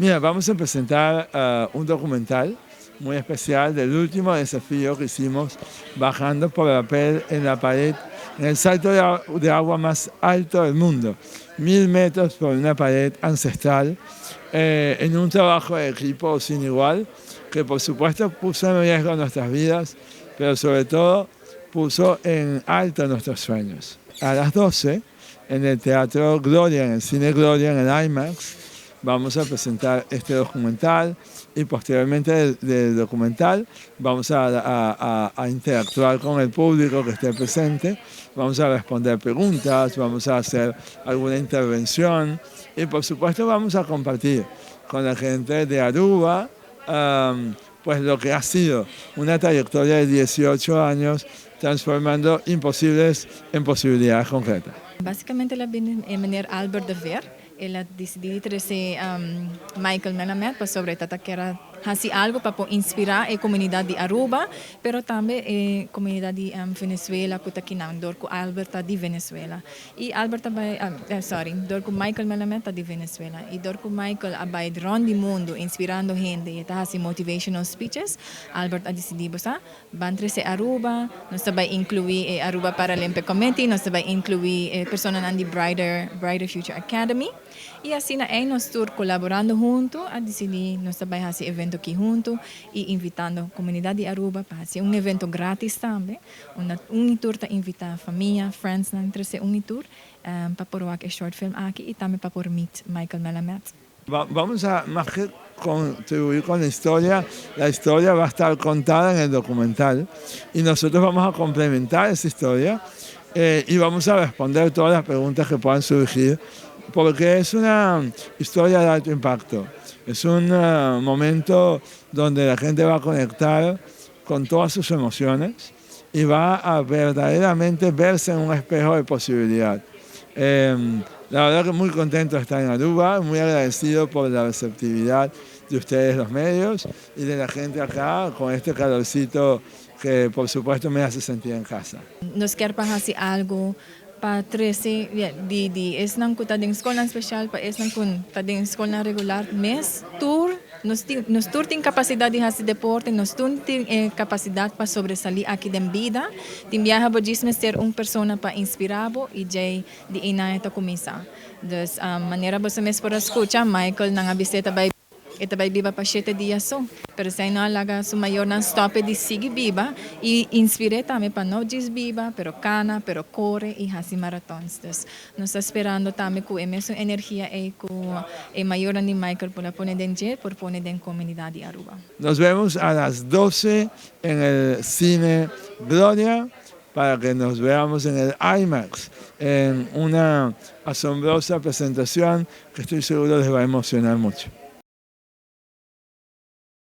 Mira, vamos a presentar un documental muy especial del último desafío que hicimos bajando por papel en la pared, en el salto de agua más alto del mundo, 1000 metros por una pared ancestral, en un trabajo de equipo sin igual, que por supuesto puso en riesgo nuestras vidas, pero sobre todo puso en alto nuestros sueños. A las 12, en el Teatro Gloria, en el Cine Gloria, en el IMAX, vamos a presentar este documental y posteriormente del documental vamos a interactuar con el público que esté presente, vamos a responder preguntas, vamos a hacer alguna intervención y por supuesto vamos a compartir con la gente de Aruba pues lo que ha sido una trayectoria de 18 años transformando imposibles en posibilidades concretas. Basicamente, meneer Albert de Ver, ela decidiu trazer Michael Melamed para sobre que hasi algo para inspirar a comunidade de Aruba, pero também a comunidade de Venezuela, puta que não, dorco Albert de Venezuela. E Albert dorco Michael Melamed de Venezuela. E dorco Michael abai rondi mundo, inspirando gente, e tá hasi motivational speeches. Albert a decidido sa, van trazer Aruba, nós também incluir Aruba Paralympic Committee, nós também incluir pessoas na Brighter Future Academy. E assim nós tour colaborando junto a decidir nós também fazer evento aqui junto e invitando a comunidade de Aruba para fazer evento grátis também. Tour para invitar a família, friends, não trazer tour para pôr o short film aqui e também para pôr meet Michael Melamed. Vamos a más que contribuir con la historia va a estar contada en el documental y nosotros vamos a complementar esa historia y vamos a responder todas las preguntas que puedan surgir porque es una historia de alto impacto. Es un momento donde la gente va a conectar con todas sus emociones y va a verdaderamente verse en un espejo de posibilidad. La verdad que muy contento de estar en Aruba, muy agradecido por la receptividad de ustedes los medios y de la gente acá con este calorcito que por supuesto me hace sentir en casa. Nos queremos hacer algo para trazer es nang ko tading escola special pa es nang kun tading escola regular mes tour nos tour tem capacidade de fazer deporte nos tour tem capacidade para sobresalir aqui da vida tem viaja bodismo ser persona para inspirabo e de ina ito começar dus maneira você mes por escutar Michael nang abiseta by ita vai viva para 7 dias só. Pero se não alaga su maior não stop de seguir viva e inspire também para não desviva, pero cana, pero corre e assim maratons. Então, nós estamos esperando também que a mesma energia e com a maior de Michael para poner dentro, por poner dentro comunidade de Aruba. Nos vemos a las 12 en el Cine Gloria para que nos veamos en el IMAX en una asombrosa presentación que estoy seguro les va a emocionar mucho.